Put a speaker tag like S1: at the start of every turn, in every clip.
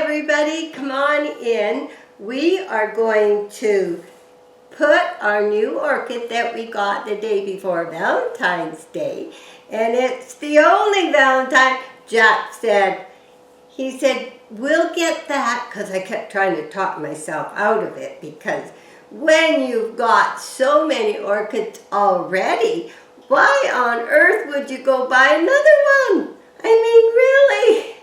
S1: everybody, come on in. We are going to put our new orchid that we got the day before Valentine's Day, and it's the only Valentine. Jack said, he said, we'll get that, because I kept trying to talk myself out of it, because when you've got so many orchids already, why on earth would you go buy another one? I mean, really?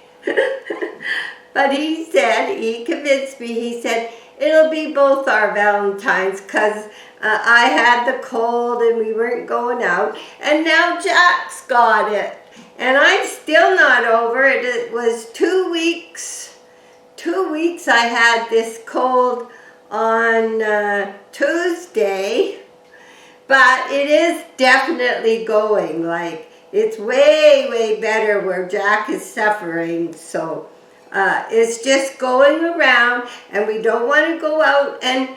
S1: But he said, he convinced me, he said, it'll be both our Valentines, because I had the cold and we weren't going out, and now Jack's got it. And I'm still not over it. It was 2 weeks. 2 weeks I had this cold on Tuesday, but it is definitely going. Like, it's way, way better where Jack is suffering. So it's just going around, and we don't want to go out and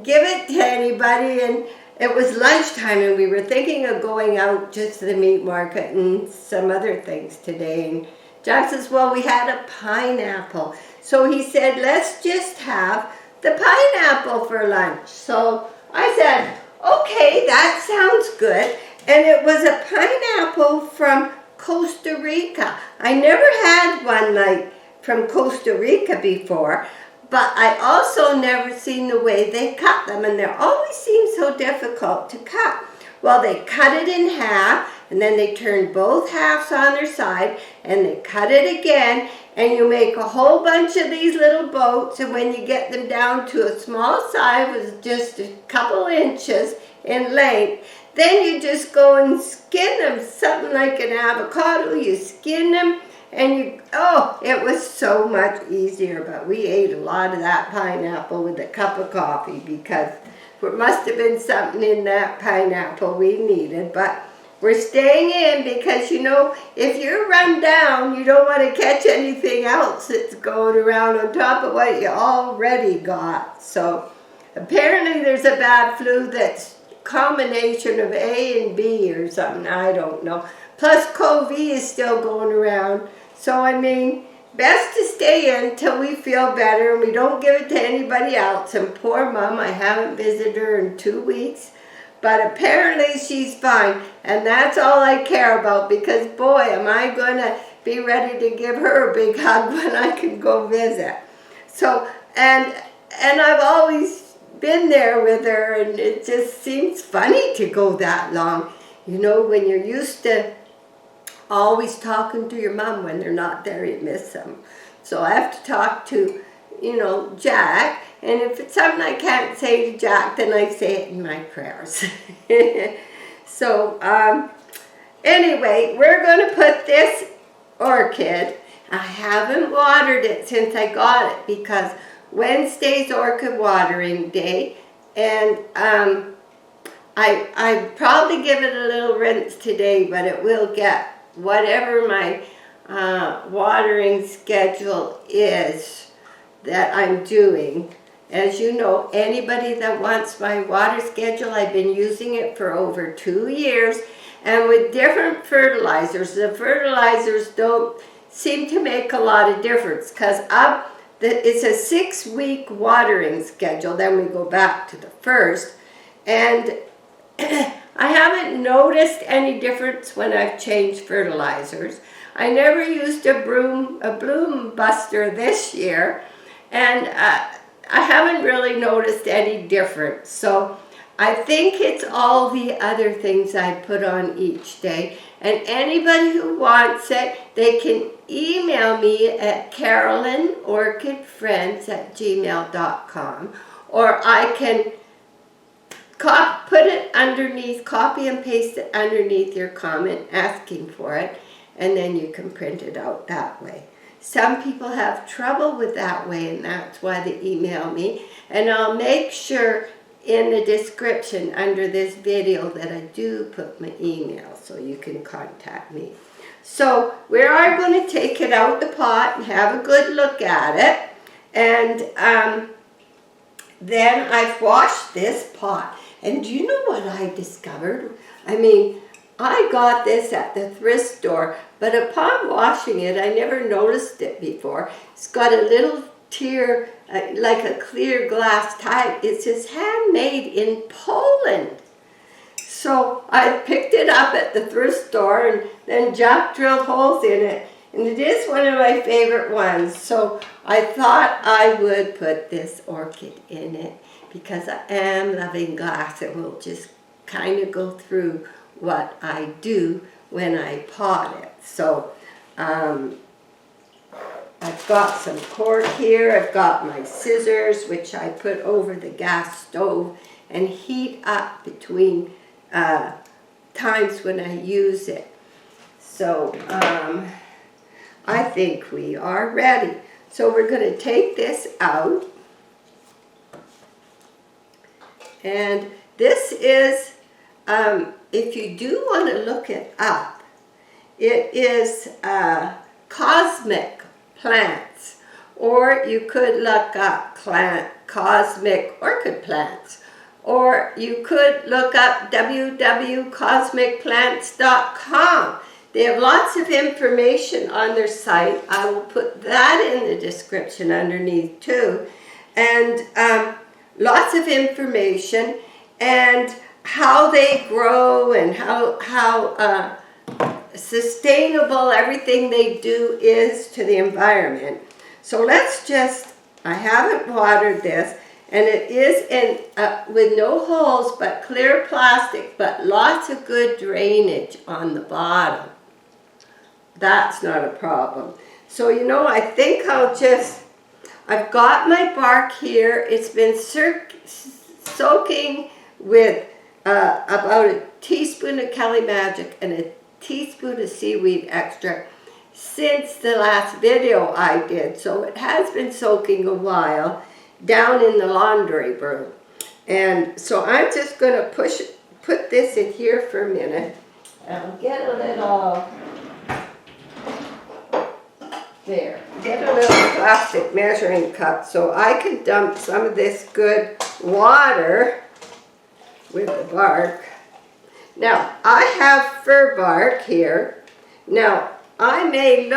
S1: give it to anybody. And it was lunchtime, and we were thinking of going out just to the meat market and some other things today. And Jack says, well, we had a pineapple. So he said, let's just have the pineapple for lunch. So I said, okay, that sounds good. And it was a pineapple from Costa Rica. I never had one like from Costa Rica before. But I also never seen the way they cut them, and they always seem so difficult to cut. Well, they cut it in half, and then they turn both halves on their side, and they cut it again, and you make a whole bunch of these little boats, and when you get them down to a small size, with just a couple inches in length, then you just go and skin them, something like an avocado. You skin them, and it was so much easier. But we ate a lot of that pineapple with a cup of coffee, because there must have been something in that pineapple we needed. But we're staying in, because, you know, if you're run down, you don't want to catch anything else that's going around on top of what you already got. So apparently there's a bad flu that's a combination of A and B or something, I don't know. Plus COVID is still going around. So, I mean, best to stay in till we feel better, and we don't give it to anybody else. And poor Mom, I haven't visited her in 2 weeks, but apparently she's fine. And that's all I care about, because, boy, am I going to be ready to give her a big hug when I can go visit. So, and I've always been there with her, and it just seems funny to go that long. You know, when you're used to always talking to your mom, when they're not there, you miss them. So I have to talk to, you know, Jack, and if it's something I can't say to Jack, then I say it in my prayers. So anyway, we're going to put this orchid. I haven't watered it since I got it, because Wednesday's orchid watering day, and I probably give it a little rinse today, but it will get whatever my watering schedule is that I'm doing. As you know, anybody that wants my water schedule, I've been using it for over 2 years, and with different fertilizers. The fertilizers don't seem to make a lot of difference, because it's a 6-week watering schedule, then we go back to the first, and I haven't noticed any difference when I've changed fertilizers. I never used a bloom buster this year, and I haven't really noticed any difference. So I think it's all the other things I put on each day. And anybody who wants it, they can email me at carolynorchidfriends@gmail.com, or I can put it underneath, copy and paste it underneath your comment asking for it, and then you can print it out that way. Some people have trouble with that way, and that's why they email me. And I'll make sure in the description under this video that I do put my email, so you can contact me. So we are going to take it out the pot and have a good look at it. And then I've washed this pot. And do you know what I discovered? I mean, I got this at the thrift store, but upon washing it, I never noticed it before. It's got a little tear, like a clear glass type. It says handmade in Poland. So I picked it up at the thrift store and then Jack drilled holes in it. And it is one of my favorite ones. So I thought I would put this orchid in it because I am loving glass. It will just kind of go through what I do when I pot it. So I've got some cork here. I've got my scissors, which I put over the gas stove and heat up between times when I use it. So I think we are ready. So we're going to take this out. And this is, if you do want to look it up, it is cosmic plants. Or you could look up cosmic orchid plants. Or you could look up www.cosmicplants.com. They have lots of information on their site. I will put that in the description underneath too. And lots of information and how they grow and how sustainable everything they do is to the environment. So let's just, I haven't watered this, and it is in with no holes but clear plastic, but lots of good drainage on the bottom. That's not a problem. So you know, I think I've got my bark here. It's been soaking with about a teaspoon of Phal Magic and a teaspoon of seaweed extract since the last video I did. So it has been soaking a while down in the laundry broom. And so I'm just going to put this in here for a minute. I'll get a little, there, get a little plastic measuring cup so I can dump some of this good water with the bark. Now, I have fir bark here. Now, I'm getting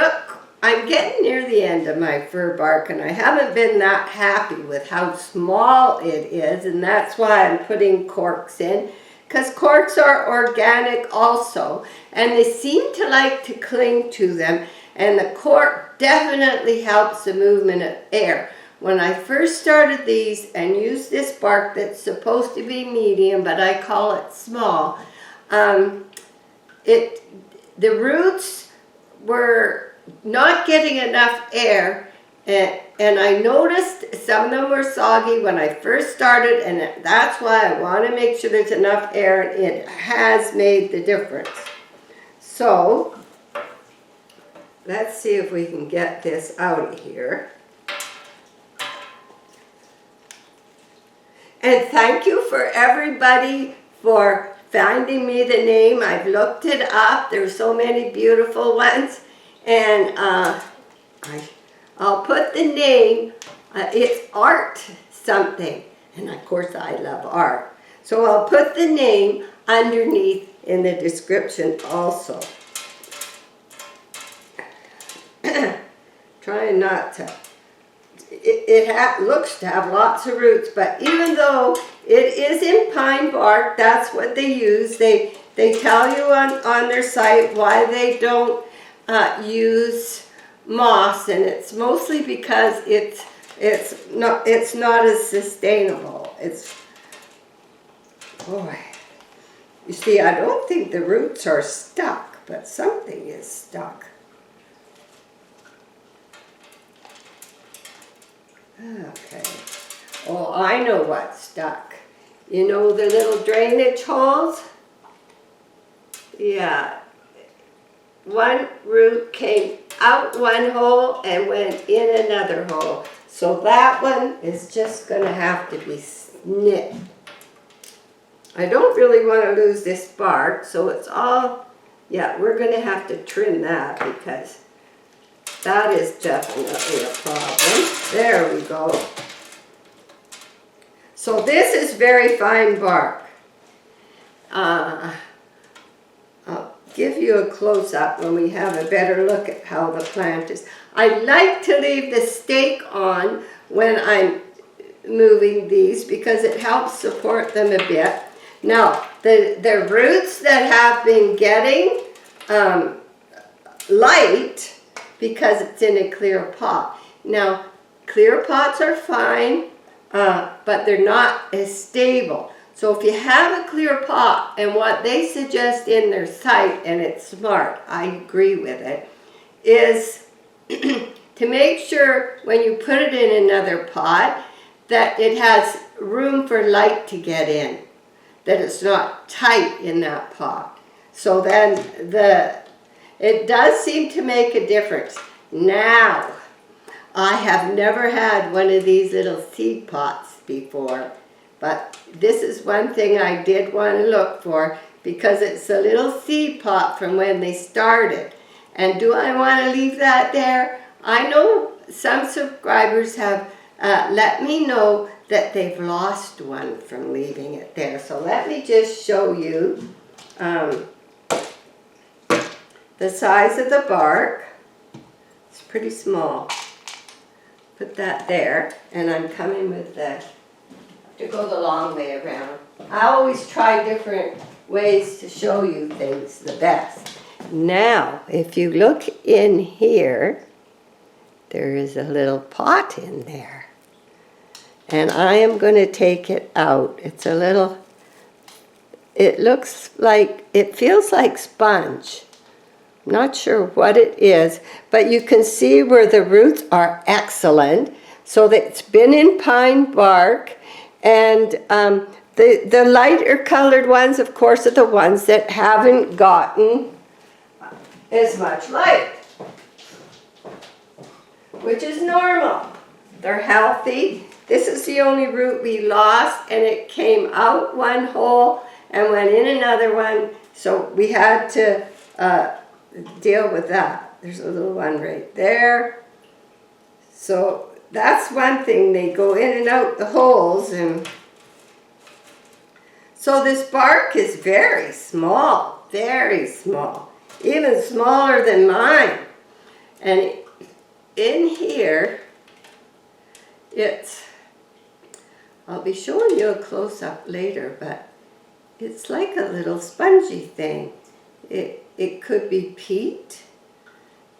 S1: near the end of my fir bark, and I haven't been that happy with how small it is, and that's why I'm putting corks in, because corks are organic also, and they seem to like to cling to them, and the cork definitely helps the movement of air. When I first started these and used this bark that's supposed to be medium, but I call it small, the roots were not getting enough air, and I noticed some of them were soggy when I first started, and that's why I want to make sure there's enough air, and it has made the difference. So let's see if we can get this out of here. And thank you for everybody for finding me the name. I've looked it up. There's so many beautiful ones. And I'll put the name. It's art something. And of course I love art. So I'll put the name underneath in the description also. Trying not to. It looks to have lots of roots, but even though it is in pine bark, that's what they use. They tell you on their site why they don't use moss, and it's mostly because it's not as sustainable. Boy, you see, I don't think the roots are stuck, but something is stuck. Okay. Oh, I know what's stuck. You know the little drainage holes? Yeah. One root came out one hole and went in another hole. So that one is just going to have to be snipped. I don't really want to lose this bark, so it's all, yeah, we're going to have to trim that because that is definitely a problem. There we go. So this is very fine bark. I'll give you a close-up when we have a better look at how the plant is. I like to leave the stake on when I'm moving these because it helps support them a bit. Now, the roots that have been getting light because it's in a clear pot. Now, clear pots are fine, but they're not as stable. So if you have a clear pot, and what they suggest in their site, and it's smart, I agree with it, is to make sure when you put it in another pot that it has room for light to get in, that it's not tight in that pot. So then it does seem to make a difference. Now, I have never had one of these little seed pots before, but this is one thing I did want to look for because it's a little seed pot from when they started. And do I want to leave that there? I know some subscribers have let me know that they've lost one from leaving it there. So let me just show you the size of the bark. It's pretty small. Put that there, and I'm coming with to go the long way around. I always try different ways to show you things the best. Now, if you look in here, there is a little pot in there. And I am going to take it out. It's a little, it looks like, it feels like sponge. I'm not sure what it is, but you can see where the roots are excellent. So that it's been in pine bark, and the lighter colored ones, of course, are the ones that haven't gotten as much light, which is normal. They're healthy. This is the only root we lost, and it came out one hole and went in another one, so we had to deal with that. There's a little one right there. So that's one thing, they go in and out the holes. And so this bark is very small, even smaller than mine. And in here, I'll be showing you a close-up later, but it's like a little spongy thing. It could be peat.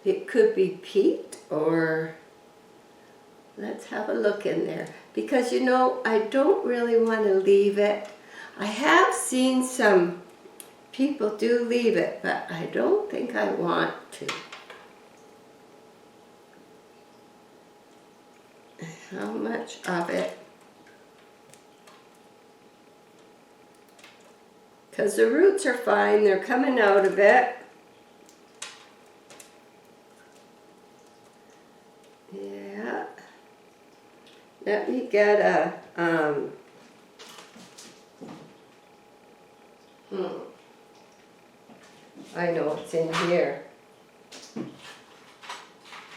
S1: It could be peat, or let's have a look in there. Because, you know, I don't really want to leave it. I have seen some people do leave it, but I don't think I want to. How much of it? Because the roots are fine, they're coming out of it. Yeah. Let me get a, I know it's in here.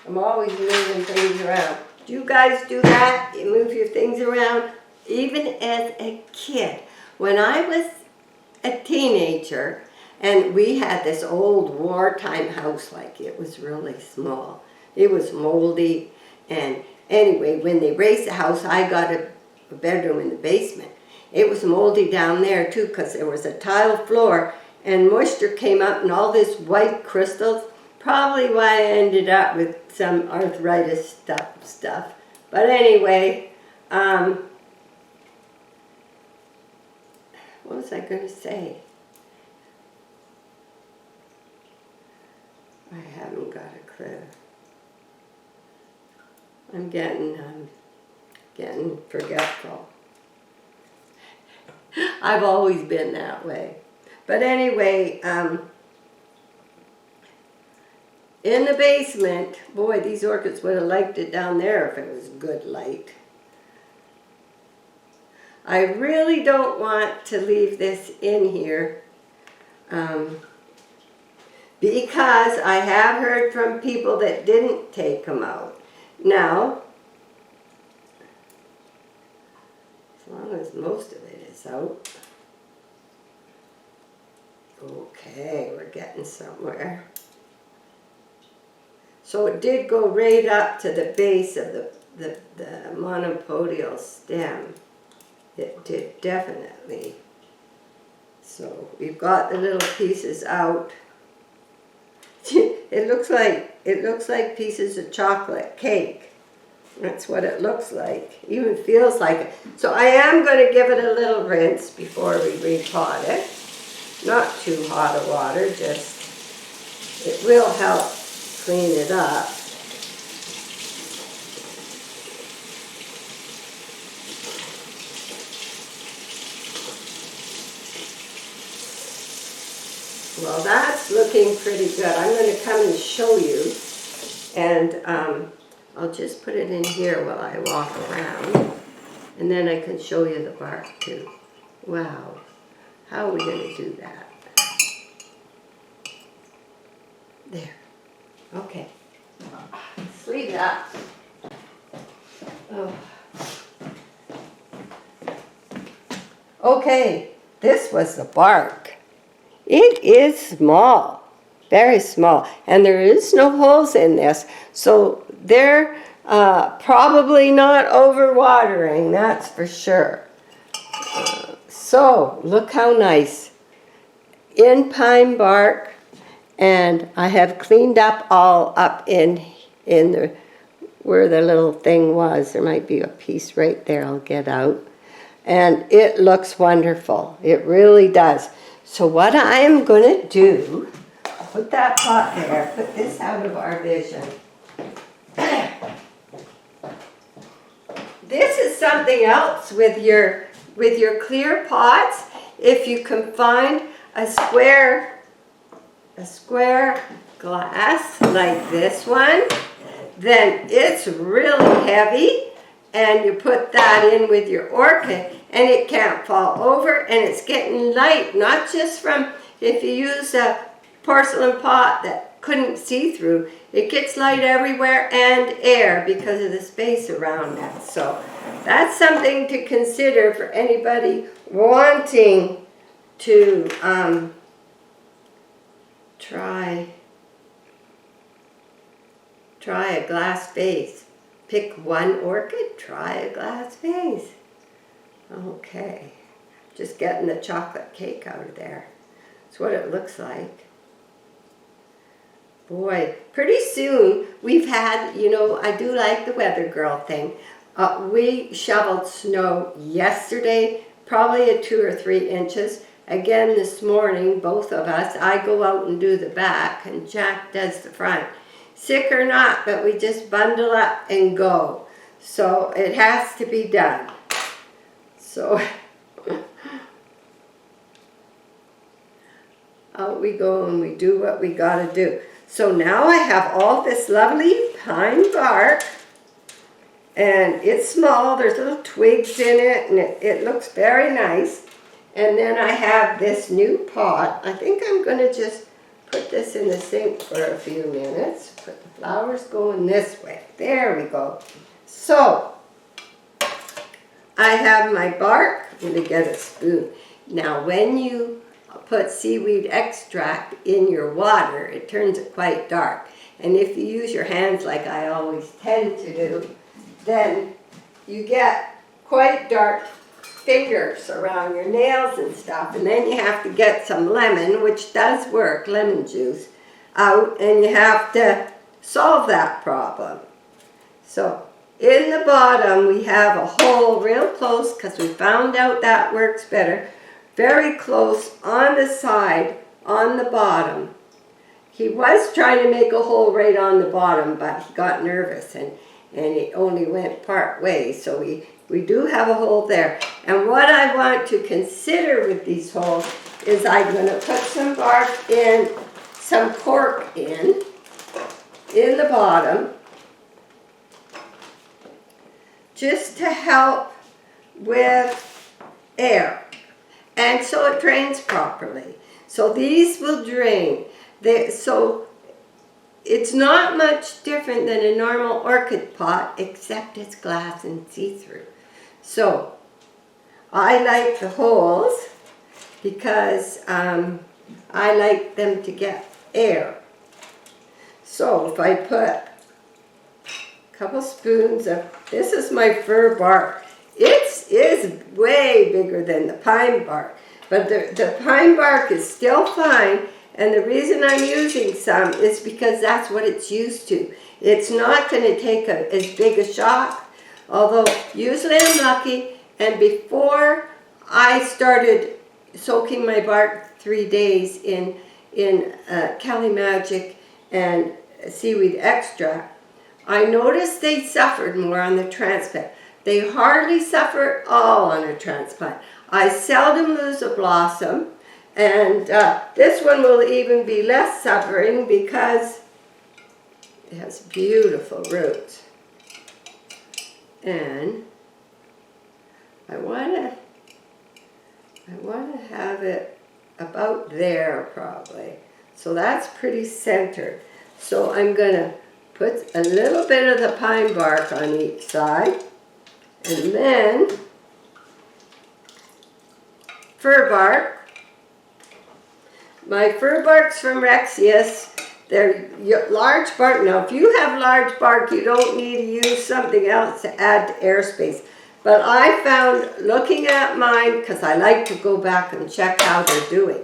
S1: I'm always moving things around. Do you guys do that? You move your things around? Even as a kid. When I was a teenager, and we had this old wartime house, like it was really small. It was moldy, and anyway, when they raised the house, I got a bedroom in the basement. It was moldy down there too, because there was a tile floor, and moisture came up and all this white crystals. Probably why I ended up with some arthritis stuff. But anyway, what was I going to say? I haven't got a clue. I'm getting forgetful. I've always been that way. But anyway, in the basement, boy, these orchids would have liked it down there if it was good light. I really don't want to leave this in here because I have heard from people that didn't take them out. Now, as long as most of it is out, Okay, we're getting somewhere. So it did go right up to the base of the monopodial stem. It did definitely. So we've got the little pieces out. It looks like pieces of chocolate cake. That's what it looks like. Even feels like it. So I am going to give it a little rinse before we repot it. Not too hot of water, just it will help clean it up. Well, that's looking pretty good. I'm going to come and show you, and I'll just put it in here while I walk around, and then I can show you the bark too. Wow, how are we going to do that? There. Okay. Sleeve it up. Oh. Okay, this was the bark. It is small, very small, and there is no holes in this, so they're probably not overwatering, that's for sure. So look how nice. In pine bark, and I have cleaned up all up in the where the little thing was. There might be a piece right there I'll get out. And it looks wonderful. It really does. So what I am going to do, put that pot there, put this out of our vision. This is something else with your clear pots. If you can find a square glass like this one, then it's really heavy, and you put that in with your orchid and it can't fall over, and it's getting light, not just from if you use a porcelain pot that couldn't see through, it gets light everywhere and air because of the space around it. So that's something to consider for anybody wanting to try a glass vase. Pick one orchid, try a glass vase. Okay, just getting the chocolate cake out of there. That's what it looks like. Boy, pretty soon we've had, you know, I do like the weather girl thing. We shoveled snow yesterday, probably at 2 or 3 inches. Again this morning, both of us. I go out and do the back, and Jack does the front. Sick or not, but we just bundle up and go. So it has to be done. So out we go and we do what we gotta do. So now I have all this lovely pine bark, and it's small, there's little twigs in it, and it looks very nice. And then I have this new pot. I think I'm gonna just put this in the sink for a few minutes. Put the flowers going this way. There we go. So I have my bark. I'm going to get a spoon. Now when you put seaweed extract in your water, it turns it quite dark. And if you use your hands like I always tend to do, then you get quite dark fingers around your nails and stuff. And then you have to get some lemon, which does work, lemon juice, out, and you have to solve that problem. So in the bottom we have a hole real close, because we found out that works better, very close on the side, on the bottom. He was trying to make a hole right on the bottom, but he got nervous and it only went part way. So we do have a hole there. And what I want to consider with these holes is I'm going to put some bark in, some cork in the bottom, just to help with air, and so it drains properly. So these will drain. So it's not much different than a normal orchid pot, except it's glass and see-through. So I like the holes because I like them to get air. So if I put a couple spoons of, this is my fir bark. It is way bigger than the pine bark, but the pine bark is still fine, and the reason I'm using some is because that's what it's used to. It's not going to take as big a shock, although usually I'm lucky, and before I started soaking my bark 3 days in Phal Magic and seaweed extract, I noticed they suffered more on the transplant. They hardly suffer at all on a transplant. I seldom lose a blossom, and this one will even be less suffering because it has beautiful roots. And I want to have it about there probably. So that's pretty centered. So I'm going to put a little bit of the pine bark on each side. And then fir bark. My fir bark's from Rexius. They're large bark. Now, if you have large bark, you don't need to use something else to add to airspace. But I found, looking at mine, because I like to go back and check how they're doing.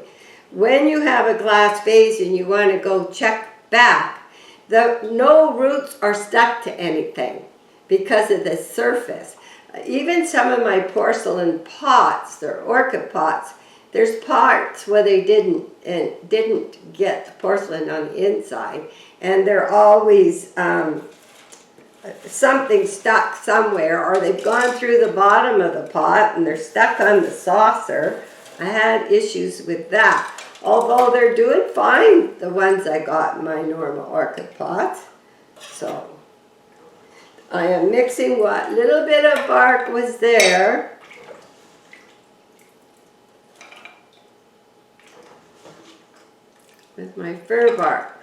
S1: When you have a glass vase and you want to go check back, no roots are stuck to anything because of the surface. Even some of my porcelain pots, they're orchid pots, there's parts where they didn't get the porcelain on the inside, and they're always something stuck somewhere, or they've gone through the bottom of the pot and they're stuck on the saucer. I had issues with that. Although they're doing fine, the ones I got in my normal orchid pots. So I am mixing what little bit of bark was there with my fir bark.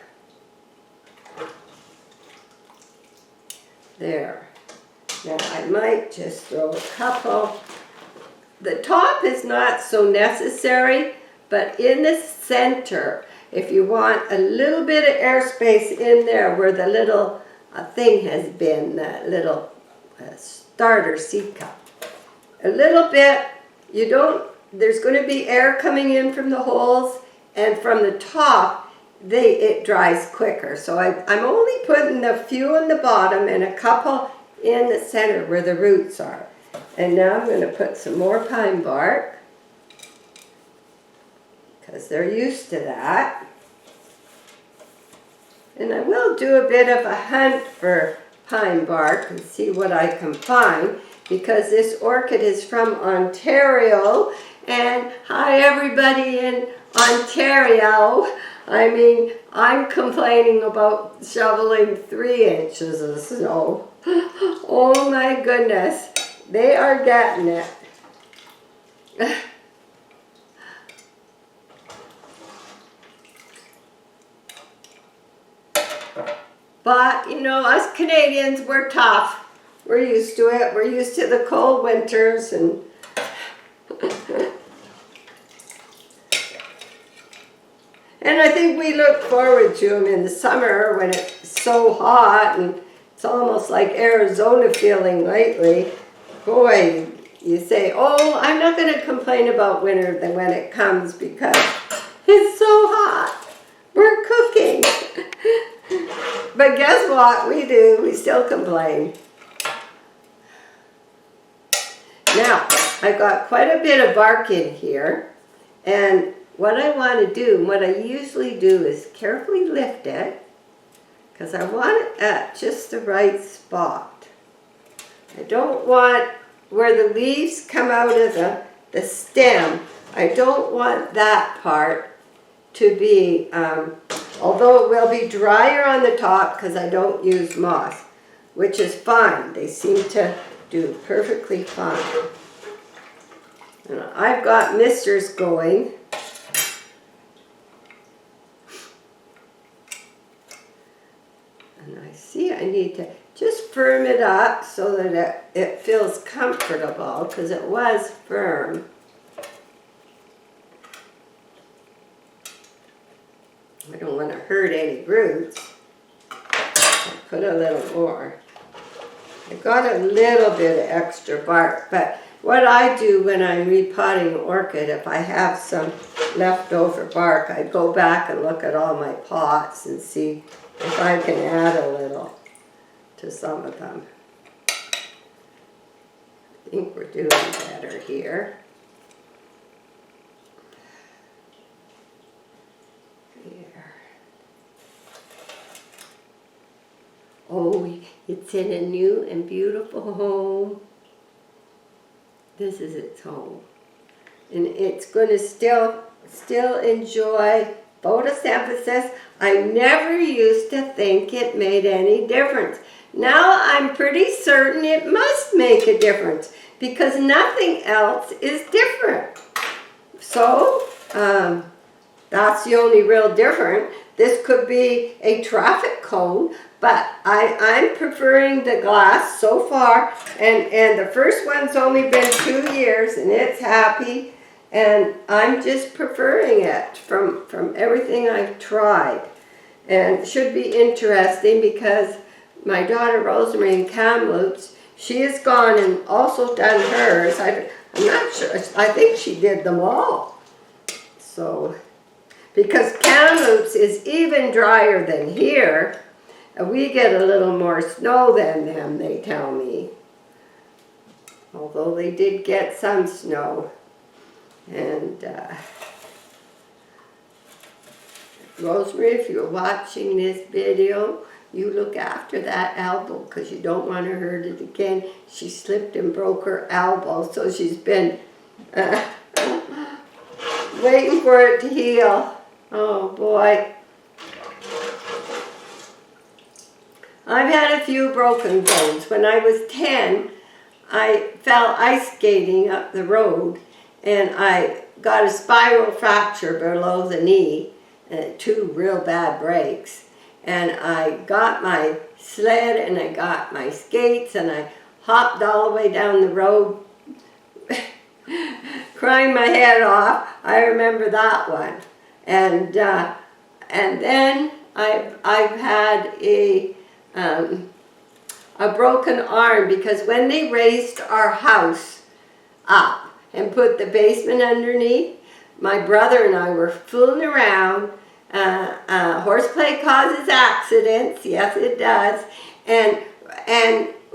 S1: There. Now I might just throw a couple. The top is not so necessary, but in the center, if you want a little bit of airspace in there where the little thing has been, that little starter seed cup. A little bit, there's going to be air coming in from the holes, and from the top, it dries quicker. So I'm only putting a few on the bottom and a couple in the center where the roots are. And now I'm going to put some more pine bark, because they're used to that. And I will do a bit of a hunt for pine bark and see what I can find, because this orchid is from Ontario. And hi everybody in Ontario. I mean, I'm complaining about shoveling 3 inches of snow. Oh my goodness, they are getting it. But, you know, us Canadians, we're tough. We're used to it. We're used to the cold winters. And and I think we look forward to them in the summer when it's so hot, and it's almost like Arizona feeling lately. Boy, you say, oh, I'm not going to complain about winter when it comes because it's so hot. We're cooking. But guess what? We do. We still complain. Now, I've got quite a bit of bark in here. And what I want to do, and what I usually do, is carefully lift it, because I want it at just the right spot. I don't want where the leaves come out of the stem. I don't want that part to be, although it will be drier on the top because I don't use moss, which is fine. They seem to do perfectly fine. And I've got misters going. And I see I need to just firm it up so that it feels comfortable, because it was firm. I don't want to hurt any roots. I'll put a little more. I got a little bit of extra bark, but what I do when I'm repotting orchid, if I have some leftover bark, I go back and look at all my pots and see if I can add a little to some of them. I think we're doing better here. Here. Oh, it's in a new and beautiful home. This is its home. And it's going to still enjoy photosynthesis. I never used to think it made any difference. Now I'm pretty certain it must make a difference because nothing else is different. So, that's the only real difference. This could be a traffic cone, but I'm preferring the glass so far. And the first one's only been 2 years and it's happy. And I'm just preferring it from everything I've tried. And it should be interesting because my daughter Rosemary in Kamloops, she has gone and also done hers. I'm not sure. I think she did them all. So, because Kamloops is even drier than here, we get a little more snow than them, they tell me. Although they did get some snow. And Rosemary, if you're watching this video, you look after that elbow because you don't want to hurt it again. She slipped and broke her elbow, so she's been waiting for it to heal. Oh boy. I've had a few broken bones. When I was 10, I fell ice skating up the road and I got a spiral fracture below the knee, 2 real bad breaks. And I got my sled and I got my skates and I hopped all the way down the road, crying my head off. I remember that one. And then I've had a broken arm because when they raised our house up and put the basement underneath, my brother and I were fooling around. Horseplay causes accidents, yes it does, and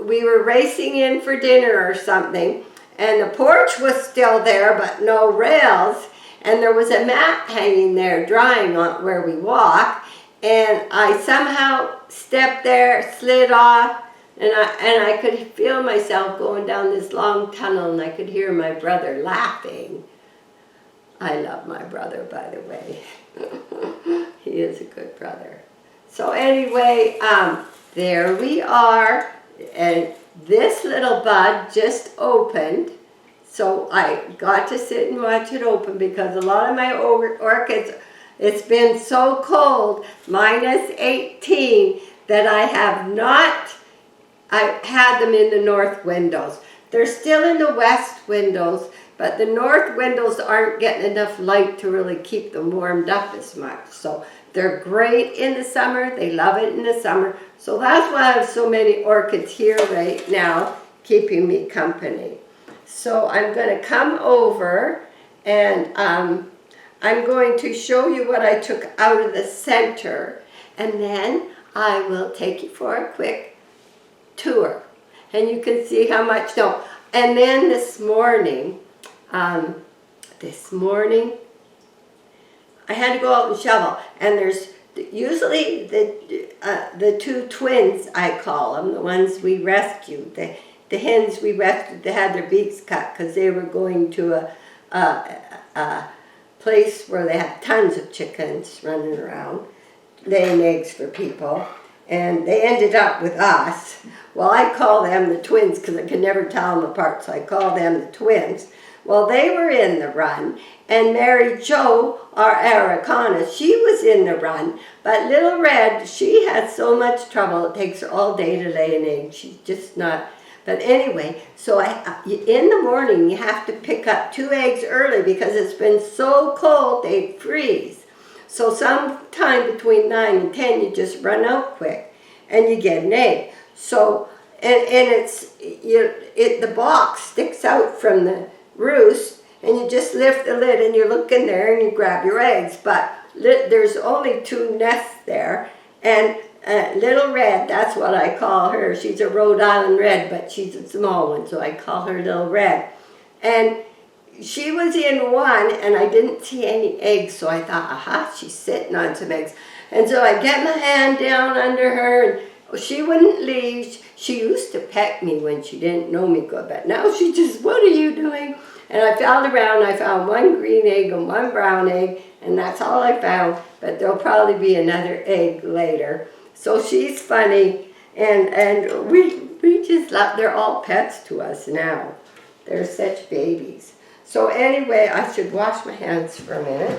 S1: we were racing in for dinner or something, and the porch was still there but no rails, and there was a mat hanging there drying on where we walk, and I somehow stepped there, slid off, and I could feel myself going down this long tunnel, and I could hear my brother laughing. I love my brother, by the way. He is a good brother. So anyway, there we are, and this little bud just opened, so I got to sit and watch it open because a lot of my orchids, it's been so cold, -18, that I had them in the north windows. They're still in the west windows, but the north windows aren't getting enough light to really keep them warmed up as much. So they're great in the summer. They love it in the summer. So that's why I have so many orchids here right now, keeping me company. So I'm going to come over and I'm going to show you what I took out of the center. And then I will take you for a quick tour. And you can see how much snow. And then this morning, I had to go out and shovel, and there's usually the 2 twins, I call them, the ones we rescued, the hens we rescued. They had their beaks cut because they were going to a place where they have tons of chickens running around, laying eggs for people, and they ended up with us. Well, I call them the twins because I can never tell them apart, so I call them the twins. Well, they were in the run, and Mary Jo, our Araucana, she was in the run, but Little Red, she had so much trouble, it takes her all day to lay an egg. She's just not, but anyway, so in the morning you have to pick up 2 eggs early because it's been so cold, they freeze. So sometime between 9 and 10, you just run out quick, and you get an egg. So, and the box sticks out from the roost, and you just lift the lid, and you look in there, and you grab your eggs. But there's only 2 nests there, and Little Red, that's what I call her. She's a Rhode Island Red, but she's a small one, so I call her Little Red. And she was in one, and I didn't see any eggs, so I thought, aha, she's sitting on some eggs. And so I get my hand down under her, and she wouldn't leave. She used to peck me when she didn't know me good, but now she just, what are you doing? And I felt around, I found 1 green egg and 1 brown egg, and that's all I found, but there'll probably be another egg later. So she's funny, and we just love, they're all pets to us now. They're such babies. So anyway, I should wash my hands for a minute,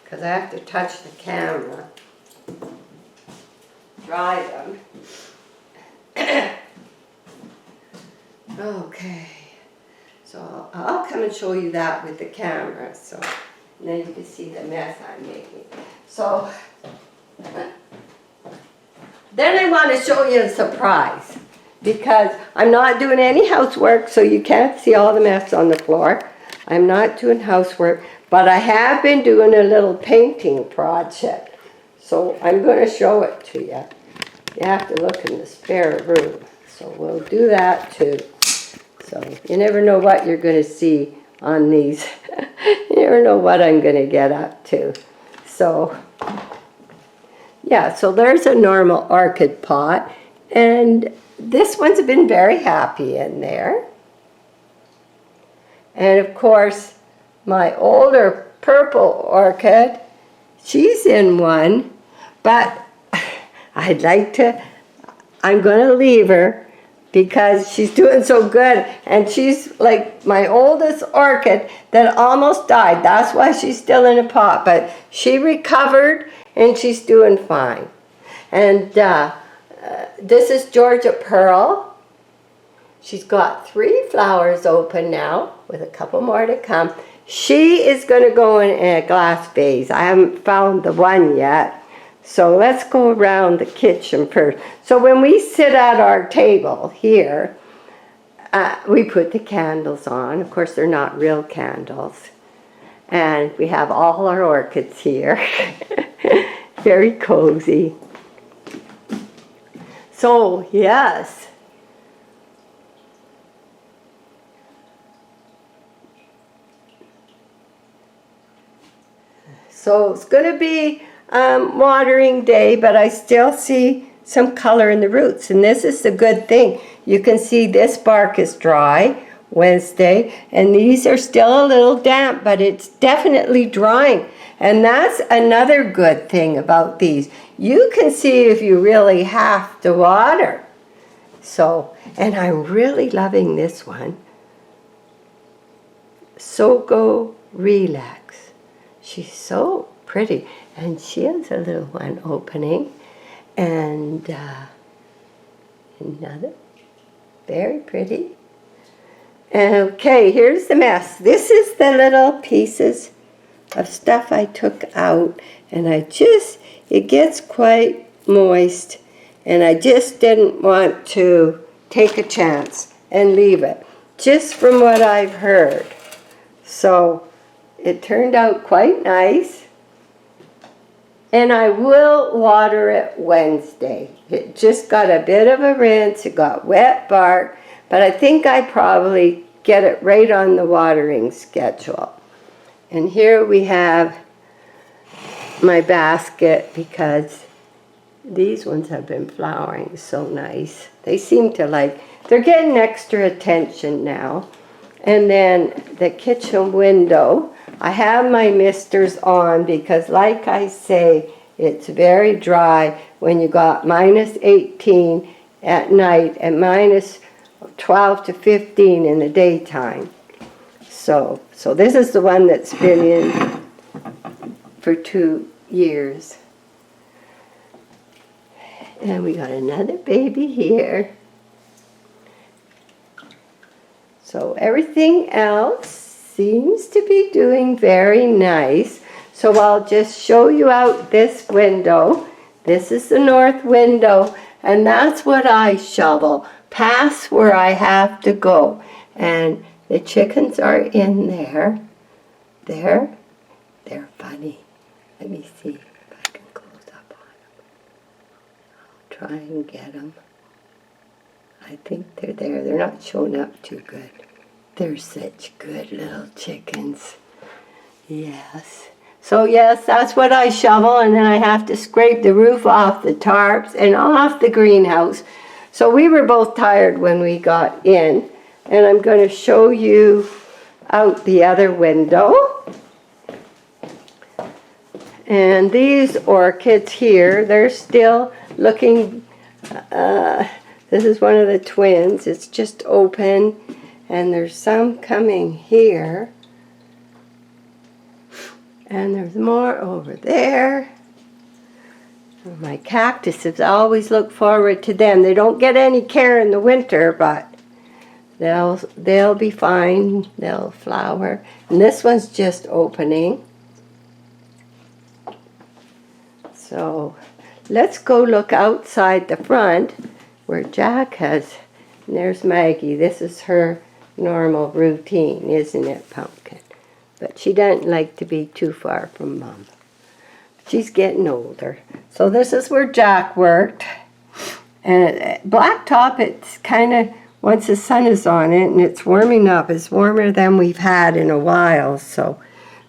S1: because I have to touch the camera. Dry them. Okay. So I'll come and show you that with the camera, so then you can see the mess I'm making. So then I want to show you a surprise, because I'm not doing any housework, so you can't see all the mess on the floor. I'm not doing housework, but I have been doing a little painting project. So I'm going to show it to you. You have to look in the spare room. So we'll do that too. So you never know what you're going to see on these. You never know what I'm going to get up to. So yeah, so there's a normal orchid pot. And this one's been very happy in there. And of course, my older purple orchid, she's in one, but I'm going to leave her because she's doing so good. And she's like my oldest orchid that almost died. That's why she's still in a pot, but she recovered and she's doing fine. And this is Georgia Pearl. She's got 3 flowers open now, with a couple more to come. She is going to go in a glass vase. I haven't found the one yet. So let's go around the kitchen first. So when we sit at our table here, we put the candles on. Of course, they're not real candles. And we have all our orchids here. Very cozy. So, yes. So it's going to be watering day, but I still see some color in the roots. And this is the good thing. You can see this bark is dry Wednesday, and these are still a little damp, but it's definitely drying. And that's another good thing about these. You can see if you really have to water. So, and I'm really loving this one. So go relax. She's so pretty, and she has a little one opening, and another, very pretty. Okay, here's the mess. This is the little pieces of stuff I took out, and it gets quite moist, and I just didn't want to take a chance and leave it, just from what I've heard. So it turned out quite nice, and I will water it Wednesday. It just got a bit of a rinse, it got wet bark, but I think I probably get it right on the watering schedule. And here we have my basket, because these ones have been flowering so nice. They seem to they're getting extra attention now. And then the kitchen window, I have my misters on because, like I say, it's very dry when you got -18 at night and -12 to 15 in the daytime. So this is the one that's been in for 2 years. And we got another baby here. So everything else seems to be doing very nice. So I'll just show you out this window. This is the north window, and that's what I shovel, past where I have to go. And the chickens are in there. There. They're funny. Let me see if I can close up on them. I'll try and get them. I think they're there. They're not showing up too good. They're such good little chickens. Yes. So yes, that's what I shovel, and then I have to scrape the roof off the tarps and off the greenhouse. So we were both tired when we got in, and I'm going to show you out the other window. And these orchids here, they're still looking, this is one of the twins. It's just open, and there's some coming here. And there's more over there. My cactuses, I always look forward to them. They don't get any care in the winter, but they'll be fine. They'll flower. And this one's just opening. So let's go look outside the front where Jack has. And there's Maggie. This is her normal routine, isn't it, Pumpkin? But she doesn't like to be too far from Mom. She's getting older. So this is where Jack worked. And blacktop, it's kind of, once the sun is on it and it's warming up, it's warmer than we've had in a while. So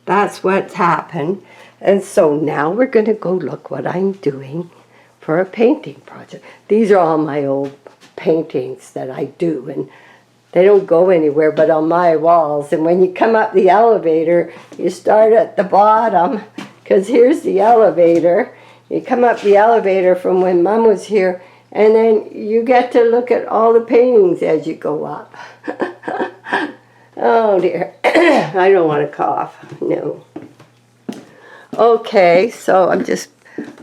S1: that's what's happened. And so now we're going to go look what I'm doing for a painting project. These are all my old paintings that I do, and they don't go anywhere but on my walls. And when you come up the elevator, you start at the bottom, because here's the elevator. You come up the elevator from when Mom was here, and then you get to look at all the paintings as you go up. Oh dear, I don't want to cough, no. Okay, so I'm just,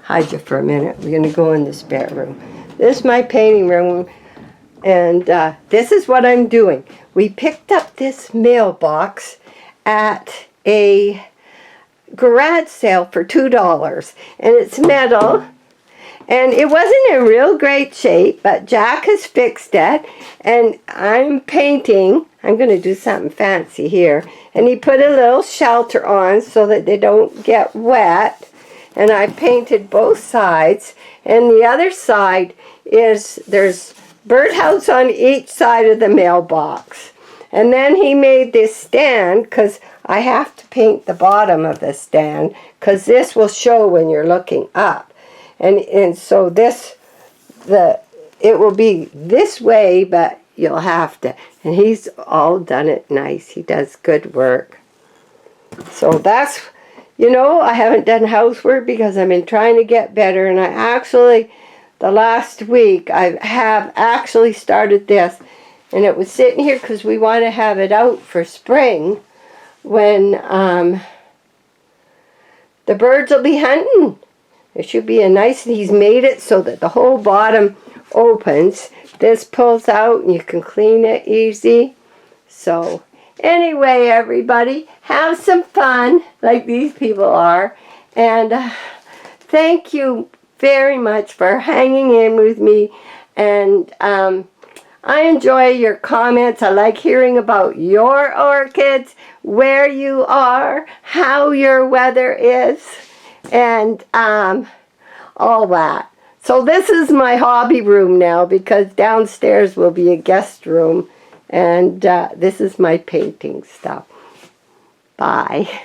S1: hide you for a minute. We're going to go in the spare room. This is my painting room. And this is what I'm doing. We picked up this mailbox at a garage sale for $2. And it's metal. And it wasn't in real great shape, but Jack has fixed it. And I'm painting. I'm going to do something fancy here. And he put a little shelter on so that they don't get wet. And I painted both sides. And the other side is, there's birdhouse on each side of the mailbox. And then he made this stand, because I have to paint the bottom of the stand, because this will show when you're looking up. And so this, it will be this way, but you'll have to. And he's all done it nice. He does good work. So that's, you know, I haven't done housework because I've been trying to get better. And I actually, the last week, I have actually started this. And it was sitting here because we want to have it out for spring when the birds will be hunting. It should be a nice, he's made it so that the whole bottom opens. This pulls out and you can clean it easy. So anyway, everybody, have some fun like these people are. And thank you very much for hanging in with me. And I enjoy your comments. I like hearing about your orchids, where you are, how your weather is, and all that. So this is my hobby room now, because downstairs will be a guest room, and this is my painting stuff. Bye.